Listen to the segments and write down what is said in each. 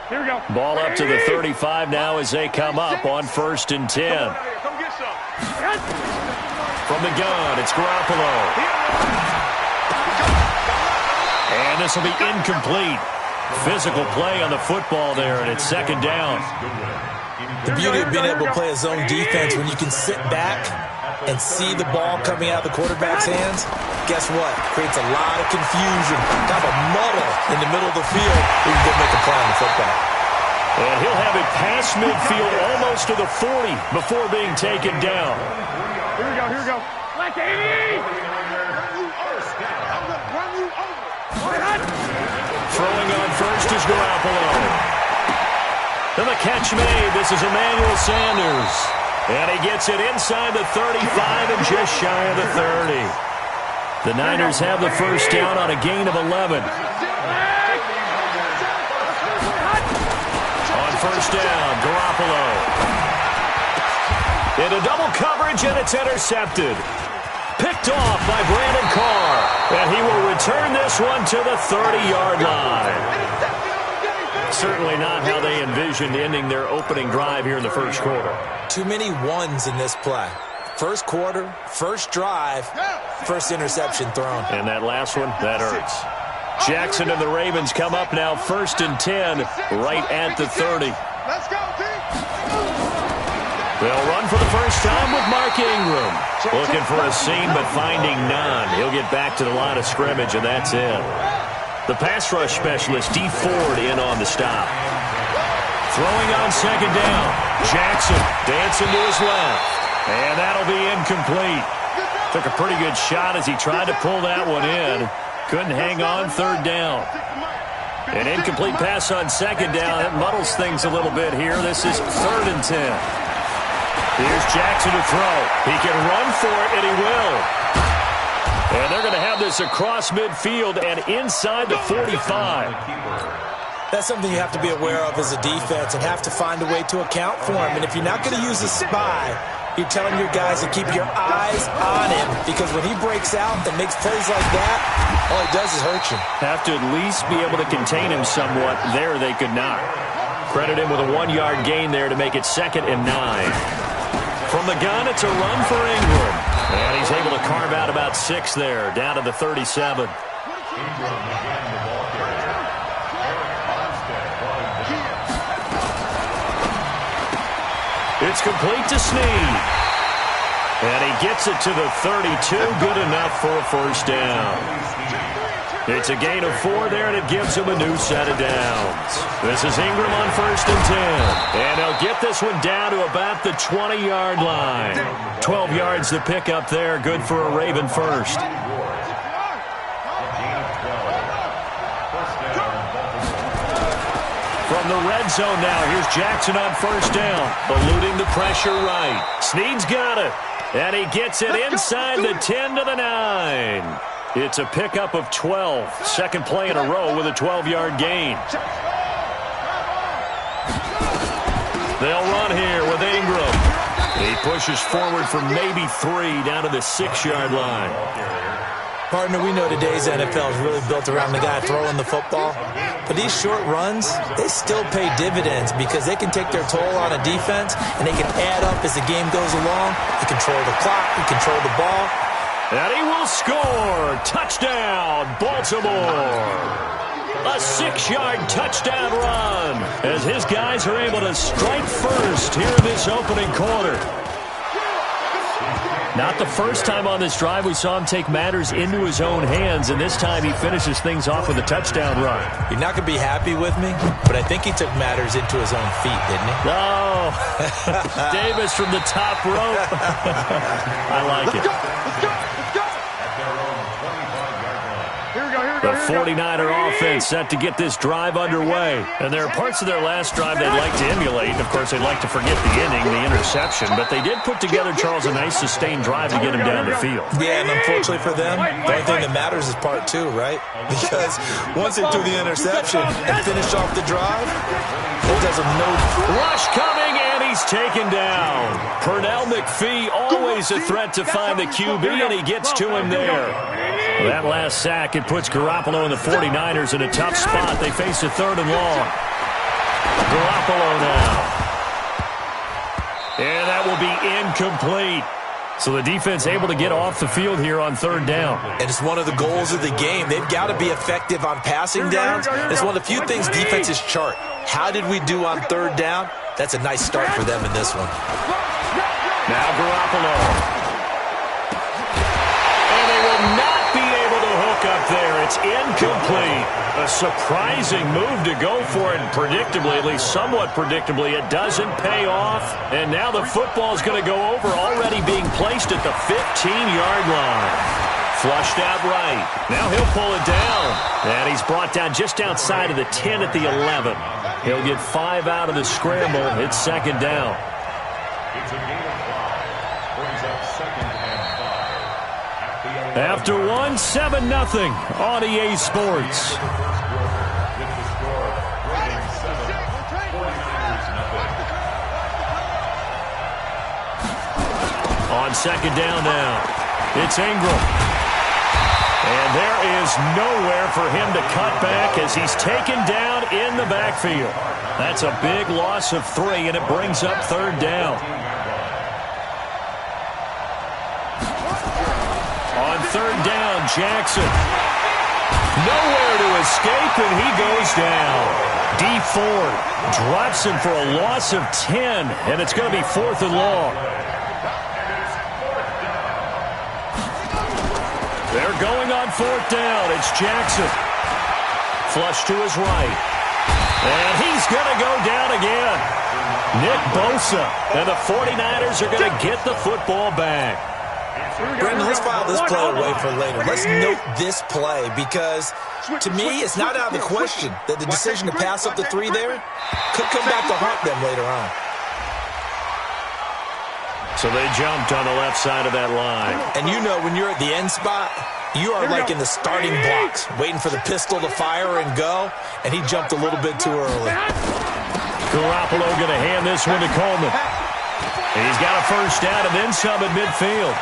Here we go. Ball up to the 35 now as they come up on 1st and 10. Come get some. From the gun, it's Garoppolo. And this will be incomplete. Physical play on the football there, and it's 2nd down. The beauty of being able to play a zone defense when you can sit back and see the ball coming out of the quarterback's hands, guess what? Creates a lot of confusion, kind of a muddle in the middle of the field where you can go make a play on the football. And he'll have it past midfield almost to the 40 before being taken down. Here we go, here we go. Black 80! Throwing on first is Garoppolo. And the catch made. This is Emmanuel Sanders. And he gets it inside the 35 and just shy of the 30. The Niners have the first down on a gain of 11. On first down, Garoppolo. Into double coverage, and it's intercepted. Picked off by Brandon Carr. And he will return this one to the 30-yard line. Certainly not how they envisioned ending their opening drive here in the first quarter. Too many ones in this play. First quarter, first drive, first interception thrown. And that last one, that hurts. Jackson and the Ravens come up now 1st and 10, right at the 30. Let's go, team. They'll run for the first time with Mark Ingram. Looking for a seam, but finding none. He'll get back to the line of scrimmage, and that's it. The pass rush specialist, D. Ford, in on the stop. Throwing on 2nd down. Jackson dancing to his left. And that'll be incomplete. Took a pretty good shot as he tried to pull that one in. Couldn't hang on 3rd down. An incomplete pass on 2nd down. That muddles things a little bit here. This is 3rd and 10. Here's Jackson to throw. He can run for it, and he will. And they're going to have this across midfield and inside the 45. That's something you have to be aware of as a defense and have to find a way to account for him. And if you're not going to use a spy, you're telling your guys to keep your eyes on him, because when he breaks out and makes plays like that, all he does is hurt you. Have to at least be able to contain him somewhat. There they could not. Credit him with a 1-yard gain there to make it 2nd and 9. From the gun, it's a run for Ingram. And he's able to carve out about 6 there, down to the 37. It's complete to Snead. And he gets it to the 32. Good enough for a first down. It's a gain of 4 there, and it gives him a new set of downs. This is Ingram on 1st and 10. And he'll get this one down to about the 20-yard line. 12 yards to pick up there. Good for a Raven first. From the red zone now, here's Jackson on 1st down. Eluding the pressure right. Snead's got it. And he gets it inside the 10 to the 9. It's a pickup of 12. 2nd play in a row with a 12-yard gain. They'll run here with Ingram. He pushes forward for maybe 3 down to the 6-yard line. Partner, we know today's NFL is really built around the guy throwing the football. But these short runs, they still pay dividends because they can take their toll on a defense, and they can add up as the game goes along. You control the clock, you control the ball. And he will score. Touchdown, Baltimore. A 6-yard touchdown run as his guys are able to strike first here in this opening quarter. Not the first time on this drive we saw him take matters into his own hands, and this time he finishes things off with a touchdown run. You're not going to be happy with me, but I think he took matters into his own feet, didn't he? No. Davis from the top rope. I like it. The 49er offense set to get this drive underway. And there are parts of their last drive they'd like to emulate. And, of course, they'd like to forget the inning, the interception. But they did put together, Charles, a nice sustained drive to get him down the field. Yeah, and unfortunately for them, the only thing that matters is part 2, right? Because once they threw the interception and finished off the drive, it does them no... Rush coming, and he's taken down. Pernell McPhee, always a threat to find the QB, and he gets to him there. That last sack, it puts Garoppolo and the 49ers in a tough spot. They face a 3rd and long. Garoppolo now. And that will be incomplete. So the defense able to get off the field here on third down. And it's one of the goals of the game. They've got to be effective on passing downs. It's one of the few things defenses chart. How did we do on third down? That's a nice start for them in this one. Now Garoppolo. And they will not be able to hook up there. It's incomplete. A surprising move to go for it, and predictably, at least somewhat predictably, it doesn't pay off. And now the football is going to go over, already being placed at the 15-yard line. Flushed out right. Now he'll pull it down. And he's brought down just outside of the 10 at the 11. He'll get 5 out of the scramble. It's second down. After one, 7-0 on EA Sports. On second down now, it's Ingram. And there is nowhere for him to cut back as he's taken down in the backfield. That's a big loss of 3, and it brings up third down. On third down, Jackson. Nowhere to escape, and he goes down. D Ford drops him for a loss of 10, and it's going to be 4th and long. They're going on 4th down. It's Jackson. Flush to his right. And he's going to go down again. Nick Bosa. And the 49ers are going to get the football back. Brandon, let's file this play away for later. Let's note this play because, to me, it's not out of the question that the decision to pass up the 3 there could come back to haunt them later on. So they jumped on the left side of that line. And you know when you're at the end spot, you are like in the starting blocks, waiting for the pistol to fire and go, and he jumped a little bit too early. Garoppolo going to hand this one to Coleman. He's got a first down and then some at midfield.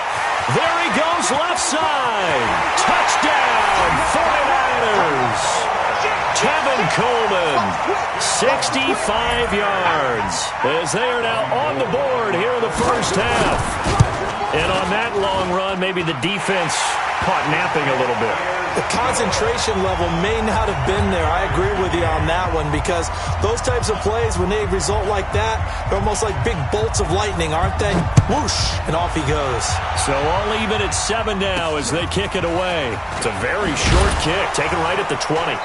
There he goes, left side. Touchdown, 49ers. Tevin Coleman, 65 yards, as they are now on the board here in the first half. And on that long run, maybe the defense caught napping a little bit. The concentration level may not have been there. I agree with you on that one because those types of plays, when they result like that, they're almost like big bolts of lightning, aren't they? Whoosh, and off he goes. So all even at 7 now as they kick it away. It's a very short kick, taken right at the 20.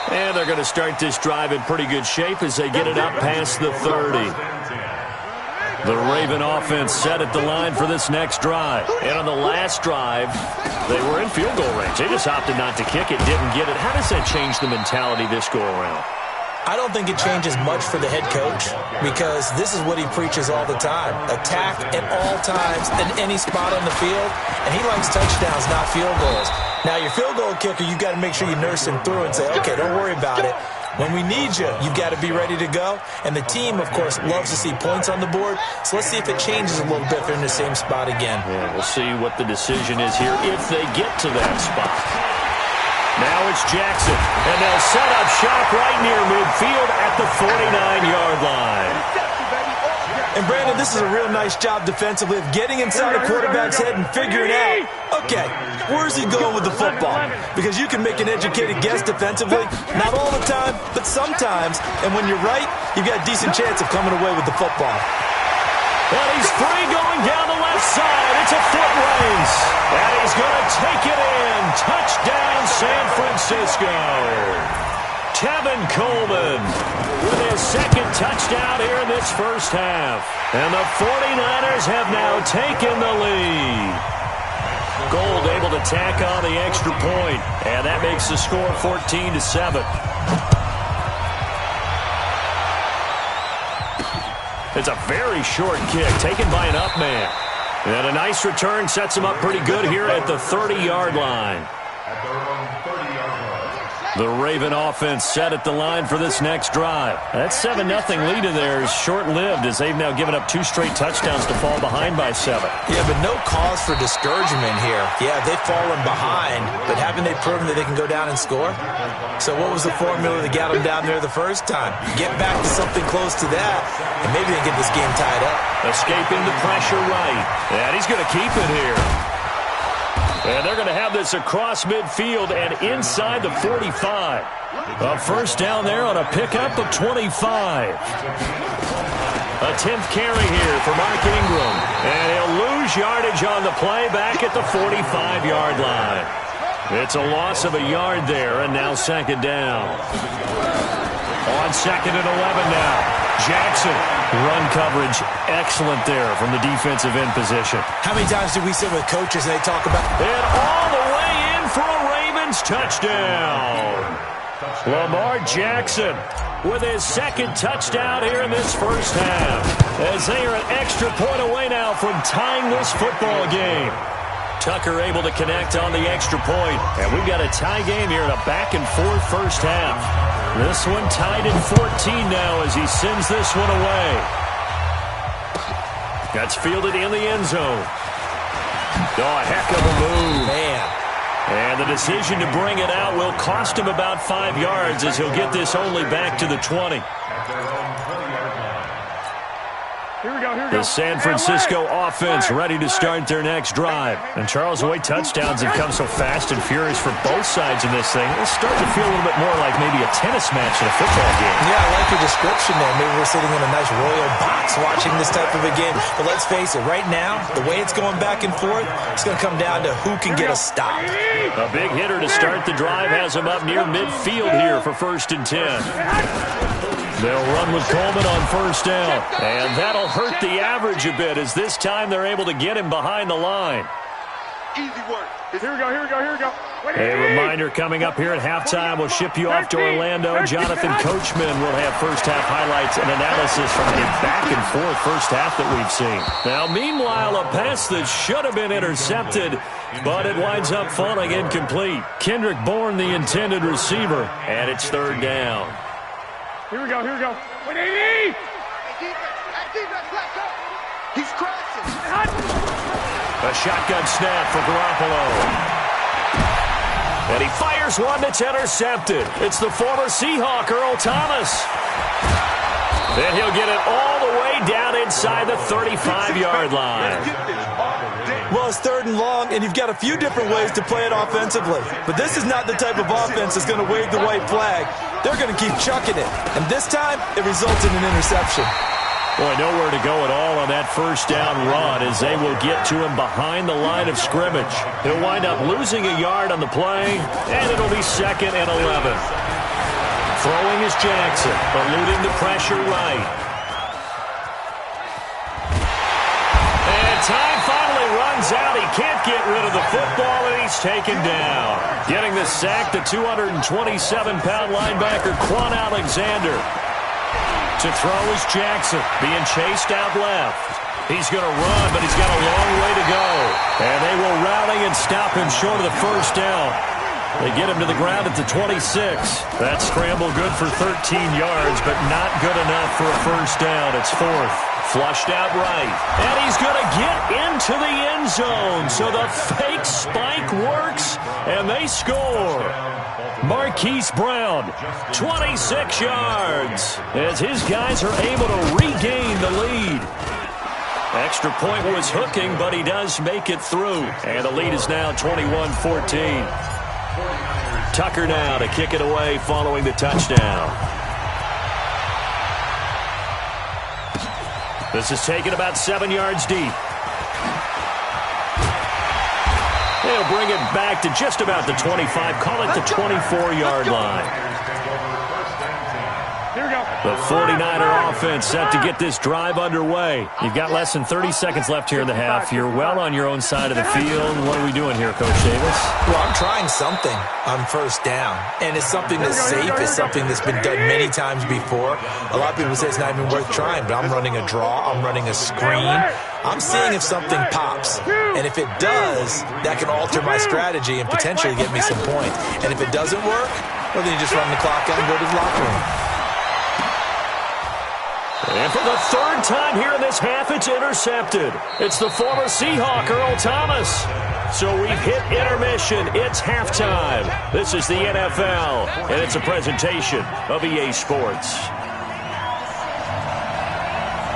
And they're going to start this drive in pretty good shape as they get it up past the 30. The Raven offense set at the line for this next drive. And on the last drive, they were in field goal range. They just opted not to kick it, didn't get it. How does that change the mentality this go around? I don't think it changes much for the head coach because this is what he preaches all the time. Attack at all times in any spot on the field, and he likes touchdowns, not field goals. Now, your field goal kicker, you've got to make sure you nurse him through and say, okay, don't worry about it. When we need you, you've got to be ready to go. And the team, of course, loves to see points on the board. So let's see if it changes a little bit if they're in the same spot again. Yeah, we'll see what the decision is here if they get to that spot. Now it's Jackson, and they'll set up shop right near midfield at the 49-yard line. And, Brandon, this is a real nice job defensively of getting inside a quarterback's head and figuring out, okay, where's he going with the football? Because you can make an educated guess defensively, not all the time, but sometimes. And when you're right, you've got a decent chance of coming away with the football. And he's free going down the left side. It's a foot race. And he's going to take it in. Touchdown, San Francisco. Tevin Coleman with his second touchdown here in this first half. And the 49ers have now taken the lead. Gold able to tack on the extra point. And that makes the score 14-7. It's a very short kick taken by an up man. And a nice return sets him up pretty good here at the 30-yard line. The Raven offense set at the line for this next drive. That 7-0 lead of theirs short-lived as they've now given up 2 straight touchdowns to fall behind by 7. Yeah, but no cause for discouragement here. Yeah, they've fallen behind, but haven't they proven that they can go down and score? So what was the formula that got them down there the first time? Get back to something close to that, and maybe they get this game tied up. Escaping the pressure right. And he's going to keep it here. And they're going to have this across midfield and inside the 45. A first down there on a pickup of 25. A 10th carry here for Mark Ingram. And he'll lose yardage on the play back at the 45-yard line. It's a loss of a yard there, and now second down. On second and 11 now. Jackson, run coverage, excellent there from the defensive end position. How many times do we sit with coaches and they talk about... And all the way in for a Ravens touchdown. Lamar Jackson with his second touchdown here in this first half. As they are an extra point away now from tying this football game. Tucker able to connect on the extra point. And we've got a tie game here in a back-and-forth first half. This one tied at 14 now as he sends this one away. That's fielded in the end zone. Oh, a heck of a move. Man. And the decision to bring it out will cost him about 5 yards as he'll get this only back to the 20. The San Francisco offense ready to start their next drive. And Charles, the way touchdowns have come so fast and furious for both sides in this thing, it's starting to feel a little bit more like maybe a tennis match in a football game. Yeah, I like your description there. Maybe we're sitting in a nice royal box watching this type of a game. But let's face it, right now, the way it's going back and forth, it's going to come down to who can get a stop. A big hitter to start the drive has him up near midfield here for 1st and 10. They'll run with Coleman on first down. And that'll hurt the average a bit as this time they're able to get him behind the line. Easy work. Here we go, here we go, here we go. A reminder coming up here at halftime. We'll ship you off to Orlando. Jonathan Coachman will have first half highlights and analysis from a back-and-forth first half that we've seen. Now, meanwhile, a pass that should have been intercepted, but it winds up falling incomplete. Kendrick Bourne, the intended receiver, and it's 3rd down. Here we go, here we go. 180! He's crashing. A shotgun snap for Garoppolo. And he fires one that's intercepted. It's the former Seahawk, Earl Thomas. Then he'll get it all the way down inside the 35-yard line. Well, it's 3rd and long, and you've got a few different ways to play it offensively. But this is not the type of offense that's going to wave the white flag. They're going to keep chucking it. And this time, it results in an interception. Boy, nowhere to go at all on that first down run as they will get to him behind the line of scrimmage. He'll wind up losing a yard on the play, and it'll be 2nd and 11. Throwing is Jackson, eluding the pressure right. And time finally runs out. He can't get rid of the football, and he's taken down. Getting the sack, the 227-pound linebacker, Quan Alexander. To throw is Jackson, being chased out left. He's going to run, but he's got a long way to go. And they will rally and stop him short of the first down. They get him to the ground at the 26. That scramble good for 13 yards, but not good enough for a first down. It's 4th. Flushed out right. And he's going to get into the end zone. So the fake spike works, and they score. Marquise Brown, 26 yards, as his guys are able to regain the lead. Extra point was hooking, but he does make it through. And the lead is now 21-14. Tucker now to kick it away following the touchdown. This is taken about 7 yards deep. They'll bring it back to just about the 25. Call it the 24-yard line. Here we go. The 49er offense set to get this drive underway. You've got less than 30 seconds left here in the half. You're well on your own side of the field. What are we doing here, Coach Davis? Well, I'm trying something on first down. And it's something that's safe. It's something that's been done many times before. A lot of people say it's not even worth trying, but I'm running a draw. I'm running a screen. I'm seeing if something pops. And if it does, that can alter my strategy and potentially get me some points. And if it doesn't work, Or then you just run the clock out and go to the locker room. And for the third time here in this half, it's intercepted. It's the former Seahawk, Earl Thomas. So we've hit intermission. It's halftime. This is the NFL, and it's a presentation of EA Sports.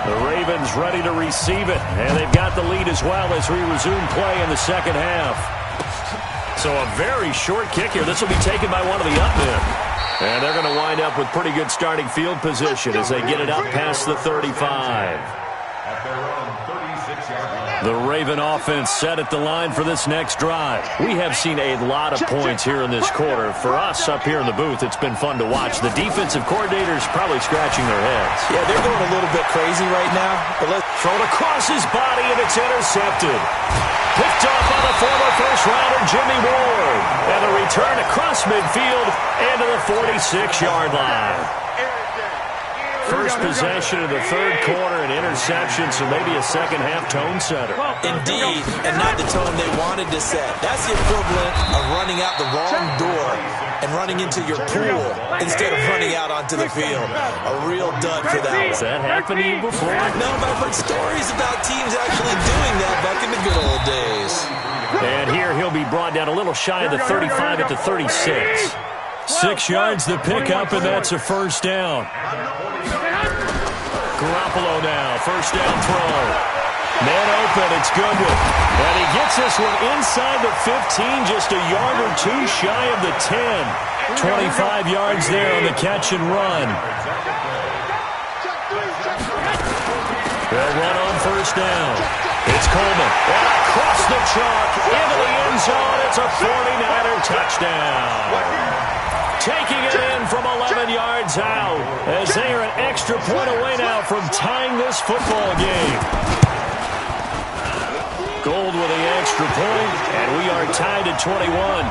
The Ravens ready to receive it, and they've got the lead as well as we resume play in the second half. So a very short kick here. This will be taken by one of the up men. And they're going to wind up with pretty good starting field position as they get it up past the 35. The Raven offense set at the line for this next drive. We have seen a lot of points here in this quarter. For us up here in the booth, it's been fun to watch. The defensive coordinators probably scratching their heads. Yeah, they're going a little bit crazy right now. But let's throw it across his body, and it's intercepted. Picked off by the former first-rounder Jimmy Ward. And a return across midfield and to the 46-yard line. First possession of the third quarter, an interception, so maybe a second-half tone setter. Indeed, and not the tone they wanted to set. That's the equivalent of running out the wrong door and running into your pool instead of running out onto the field. A real dud for that one. Has that happened to you before? No, but I've heard stories about teams actually doing that back in the good old days. And here he'll be brought down a little shy of the 35 at the 36. 6 yards the pickup, and that's a first down. Garoppolo now, first down throw. Man open, it's Goodwin. And he gets this one inside the 15, just a yard or two shy of the 10. 25 yards there on the catch and run. They'll run on first down. It's Coleman. And across the chalk, into the end zone. It's a 49er touchdown. Taking it in from 11 yards out as they are an extra point away now from tying this football game. Gold with the extra point, and we are tied at 21.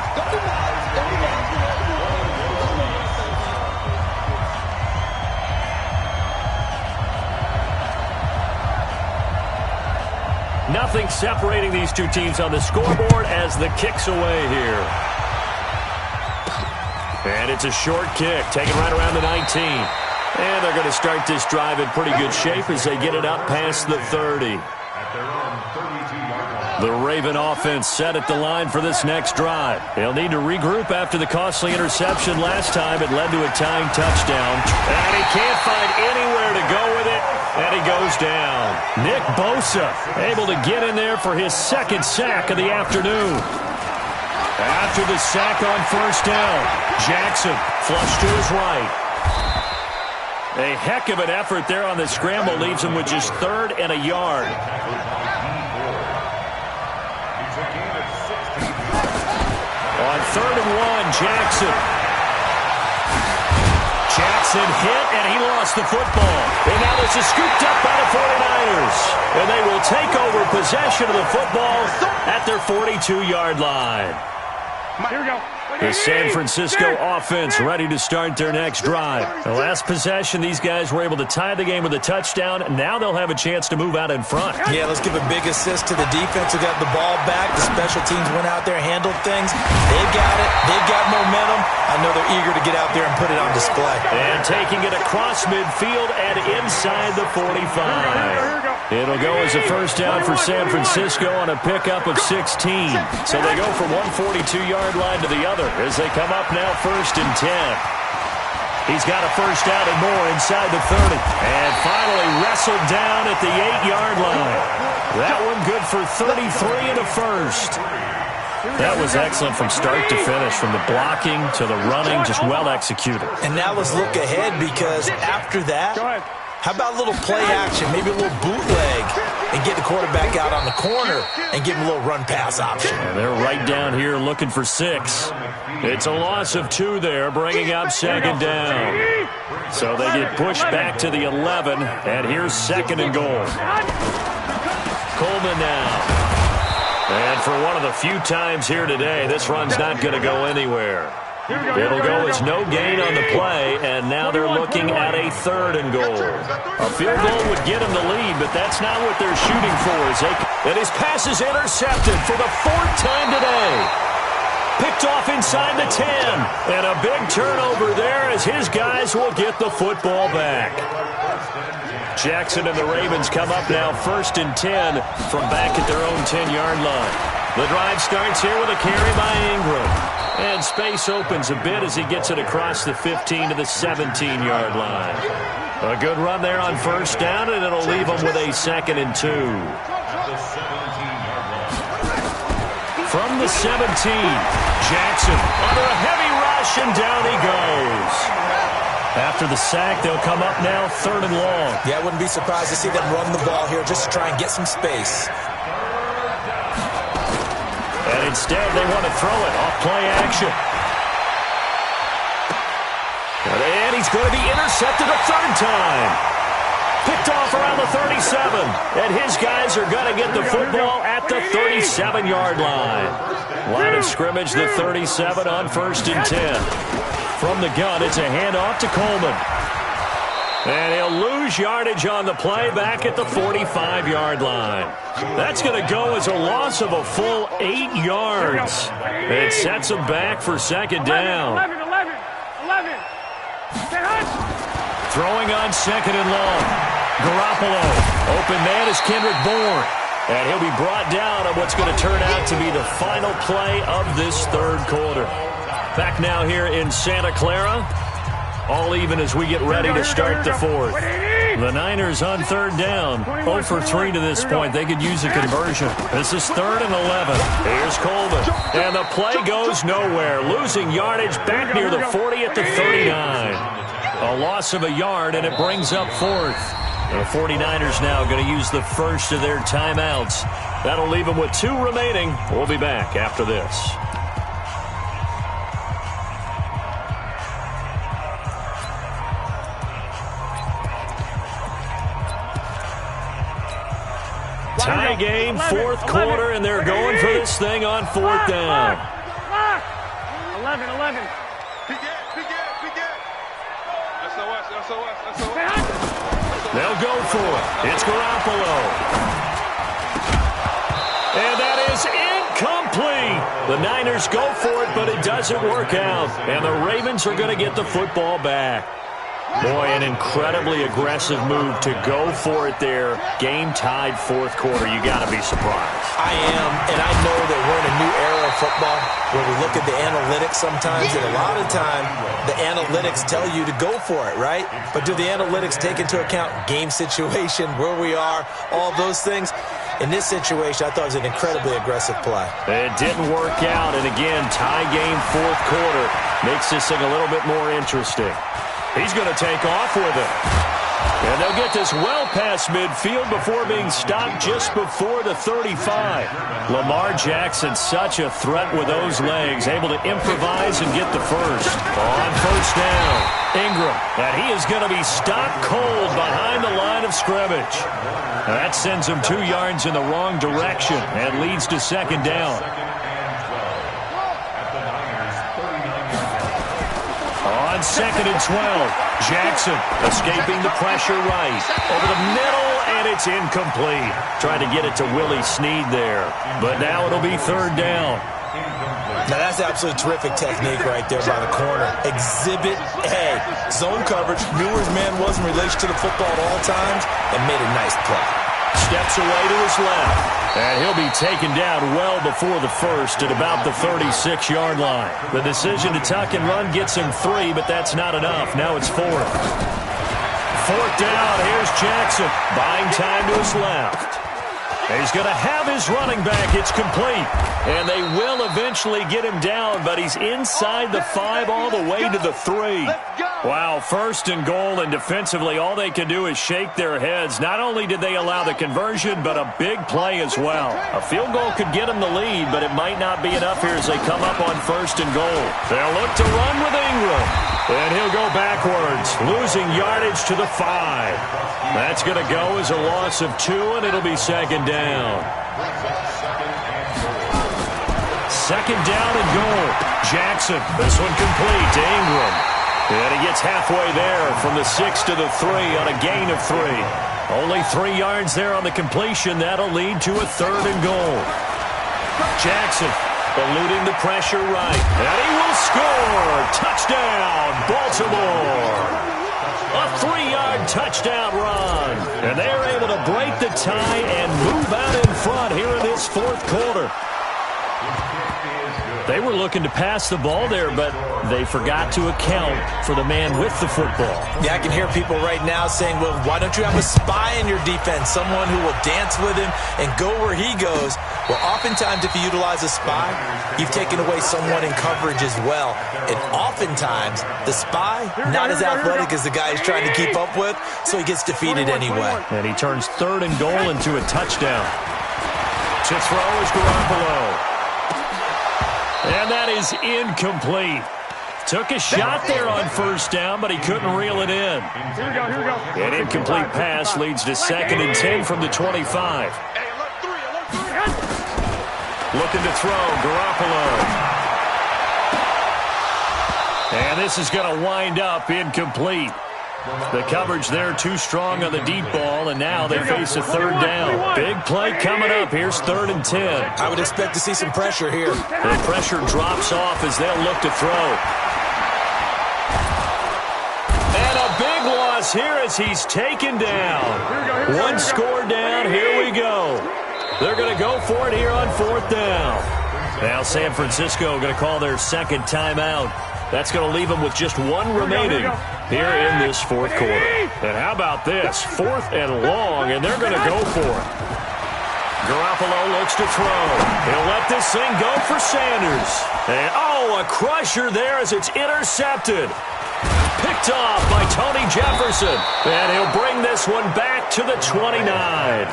Nothing separating these two teams on the scoreboard as the kick's away here. And it's a short kick, taken right around the 19. And they're going to start this drive in pretty good shape as they get it up past the 30. The Raven offense set at the line for this next drive. They'll need to regroup after the costly interception last time. It led to a tying touchdown. And he can't find anywhere to go with it. And he goes down. Nick Bosa able to get in there for his second sack of the afternoon. After the sack on first down, Jackson flush to his right. A heck of an effort there on the scramble leaves him with just third and a yard. On third and one, Jackson. Jackson hit, and he lost the football. And now this is scooped up by the 49ers. And they will take over possession of the football at their 42-yard line. Here we go. The San Francisco offense ready to start their next drive. The last possession, these guys were able to tie the game with a touchdown. Now they'll have a chance to move out in front. Yeah, let's give a big assist to the defense who got the ball back. The special teams went out there, handled things. They've got it. They've got momentum. I know they're eager to get out there and put it on display. And taking it across midfield and inside the 45. It'll go as a first down for San Francisco on a pickup of 16. So they go from one 42-yard line to the other as they come up now first and 10. He's got a first down and more inside the 30. And finally wrestled down at the 8-yard line. That one good for 33 and a first. That was excellent from start to finish, from the blocking to the running, just well executed. And now let's look ahead, because after that, how about a little play action, maybe a little bootleg, and get the quarterback out on the corner and give him a little run-pass option. And they're right down here looking for 6. It's a loss of 2 there, bringing up second down. So they get pushed back to the 11, and here's second and goal. Coleman now. And for one of the few times here today, this run's not going to go anywhere. It'll go as no gain on the play, and now they're looking at a third and goal. A field goal would get them the lead, but that's not what they're shooting for. And his pass is intercepted for the 4th time today. Picked Picked off inside the 10. And a big turnover there as his guys will get the football back. Jackson and the Ravens come up now 1st and 10 from back at their own 10-yard line. The drive starts here with a carry by Ingram. And space opens a bit as he gets it across the 15 to the 17-yard line. A good run there on 1st down, and it'll leave them with a 2nd and 2. From the 17, Jackson under a heavy rush, and down he goes. After the sack, they'll come up now 3rd and long. Yeah, I wouldn't be surprised to see them run the ball here just to try and get some space. And instead, they want to throw it off play action. And he's going to be intercepted a 3rd time. Picked off around the 37. And his guys are going to get the football at the 37-yard line. Line of scrimmage, the 37 on 1st and 10. From the gun, it's a handoff to Coleman. And he'll lose yardage on the play back at the 45-yard line. That's going to go as a loss of a full 8 yards. It sets him back for 2nd down. 11. Throwing on 2nd and long. Garoppolo. Open man is Kendrick Bourne. And he'll be brought down on what's going to turn out to be the final play of this 3rd quarter. Back now here in Santa Clara. All even as we get ready to start the 4th. The Niners on 3rd down. 0 for 3 to this point. They could use a conversion. This is 3rd and 11. Here's Coleman. And the play goes nowhere. Losing yardage back near the 40 at the 39. A loss of a yard, and it brings up 4th. The 49ers now going to use the first of their timeouts. That'll leave them with 2 remaining. We'll be back after this. Tie game, 4th quarter, and they're going for this thing on 4th down. 11. They'll go for it. It's Garoppolo. And that is incomplete. The Niners go for it, but it doesn't work out. And the Ravens are going to get the football back. Boy, an incredibly aggressive move to go for it there. Game tied 4th quarter. You got to be surprised. I am, and I know that we're in a new era of football where we look at the analytics sometimes, and a lot of time the analytics tell you to go for it, right? But do the analytics take into account game situation, where we are, all those things? In this situation, I thought it was an incredibly aggressive play. It didn't work out, and again, tie game 4th quarter makes this thing a little bit more interesting. He's going to take off with it. And they'll get this well past midfield before being stopped just before the 35. Lamar Jackson, such a threat with those legs, able to improvise and get the first. On 1st down, Ingram. And he is going to be stopped cold behind the line of scrimmage. That sends him 2 yards in the wrong direction and leads to 2nd down. On 2nd and 12, Jackson escaping the pressure right. Over the middle, and it's incomplete. Trying to get it to Willie Snead there. But now it'll be 3rd down. Now, that's absolutely terrific technique right there by the corner. Exhibit A. Zone coverage, knew where his man was in relation to the football at all times, and made a nice play. Steps away to his left. And he'll be taken down well before the first at about the 36-yard line. The decision to tuck and run gets him 3, but that's not enough. Now it's 4th. 4th down. Here's Jackson. Buying time to his left. He's going to have his running back. It's complete. And they will eventually get him down, but he's inside the 5 all the way to the 3. Wow, 1st and goal, and defensively all they can do is shake their heads. Not only did they allow the conversion, but a big play as well. A field goal could get them the lead, but it might not be enough here as they come up on 1st and goal. They'll look to run with Ingram. And he'll go backwards, losing yardage to the 5. That's going to go as a loss of 2, and it'll be 2nd down. 2nd down and goal. Jackson, this one complete to Ingram. And he gets halfway there from the 6 to the 3 on a gain of 3. Only 3 yards there on the completion. That'll lead to a 3rd and goal. Jackson Eluding the pressure right. And he will score. Touchdown, Baltimore. A 3-yard touchdown run. And they are able to break the tie and move out in front here in this fourth quarter. They were looking to pass the ball there, but they forgot to account for the man with the football. Yeah, I can hear people right now saying, well, why don't you have a spy in your defense, someone who will dance with him and go where he goes? Well, oftentimes if you utilize a spy, you've taken away someone in coverage as well. And oftentimes, the spy, not as athletic as the guy he's trying to keep up with, so he gets defeated anyway. And he turns 3rd and goal into a touchdown. To throw is Garoppolo. And that is incomplete. Took a shot there on 1st down, but he couldn't reel it in. Here we go, here we go. An incomplete pass leads to 2nd and 10 from the 25. Looking to throw, Garoppolo. And this is going to wind up incomplete. The coverage there too strong on the deep ball, and now they face a 3rd down. Big play coming up. Here's 3rd and 10. I would expect to see some pressure here. The pressure drops off as they'll look to throw. And a big loss here as he's taken down. One score down. Here we go. They're going to go for it here on 4th down. Now San Francisco going to call their 2nd timeout. That's going to leave them with just 1 remaining here in this 4th quarter. And how about this? 4th and long, and they're going to go for it. Garoppolo looks to throw. He'll let this thing go for Sanders. And, a crusher there as it's intercepted. Picked off by Tony Jefferson. And he'll bring this one back to the 29.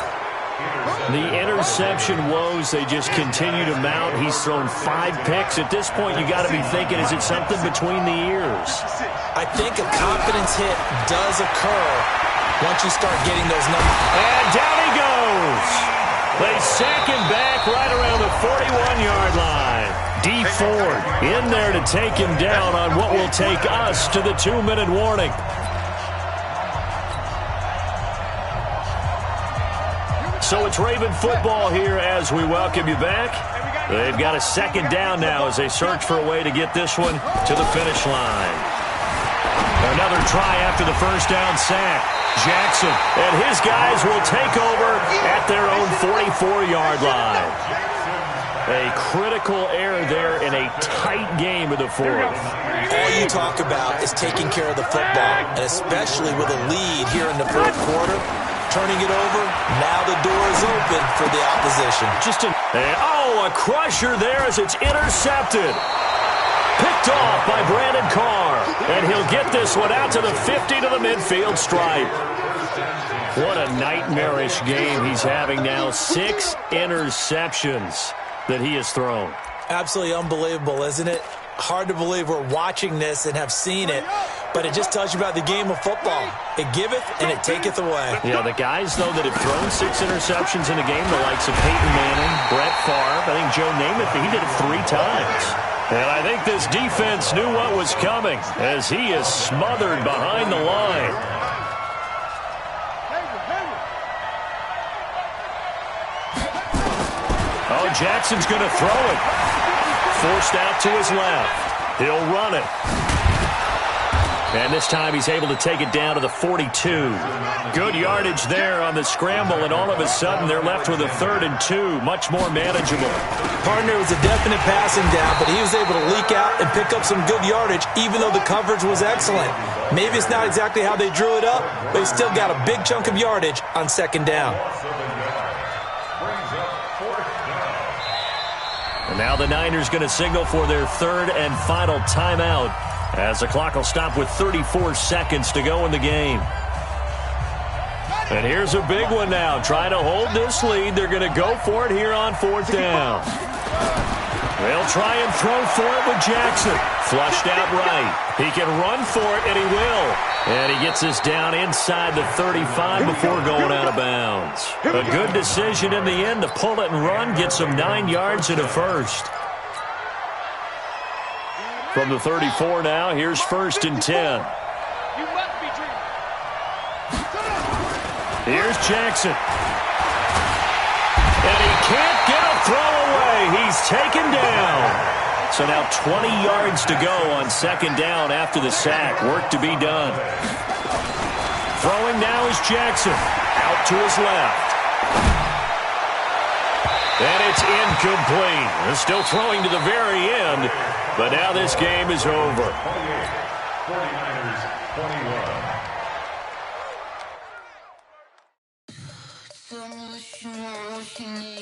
The interception woes, they just continue to mount. He's thrown 5 picks. At this point, you got to be thinking, is it something between the ears? I think a confidence hit does occur once you start getting those numbers. And down he goes. They sack him back right around the 41-yard line. D. Ford in there to take him down on what will take us to the 2-minute warning. So it's Raven football here as we welcome you back. They've got a 2nd down now as they search for a way to get this one to the finish line. Another try after the 1st down sack. Jackson and his guys will take over at their own 44-yard line. A critical error there in a tight game of the 4th. All you talk about is taking care of the football, and especially with a lead here in the 4th quarter. Turning it over, now the door is open for the opposition. A crusher there as it's intercepted. Picked off by Brandon Carr. And he'll get this one out to the 50 to the midfield stripe. What a nightmarish game he's having now. 6 interceptions that he has thrown. Absolutely unbelievable, isn't it? Hard to believe we're watching this and have seen it, but it just tells you about the game of football. It giveth and it taketh away. Yeah, the guys, though, that have thrown 6 interceptions in a game, the likes of Peyton Manning, Brett Favre, I think Joe Namath, he did it 3 times. And I think this defense knew what was coming as he is smothered behind the line. Jackson's going to throw it. Forced out to his left. He'll run it. And this time he's able to take it down to the 42. Good yardage there on the scramble, and all of a sudden they're left with a 3rd and 2. Much more manageable. Partner was a definite passing down, but he was able to leak out and pick up some good yardage, even though the coverage was excellent. Maybe it's not exactly how they drew it up, but he still got a big chunk of yardage on 2nd down. And now the Niners going to signal for their 3rd and final timeout, as the clock will stop with 34 seconds to go in the game. And here's a big one now. Trying to hold this lead. They're going to go for it here on 4th down. They'll try and throw for it with Jackson. Flushed out right. He can run for it, and he will. And he gets us down inside the 35 before going out of bounds. A good decision in the end to pull it and run, get some 9 yards and a first. From the 34 now, here's 1st and 10. Here's Jackson. And he can't get a throw away. play. He's taken down. So now 20 yards to go on second down after the sack. Work to be done. Throwing now is Jackson. Out to his left. And it's incomplete. They're still throwing to the very end, but now this game is over. 49ers 21.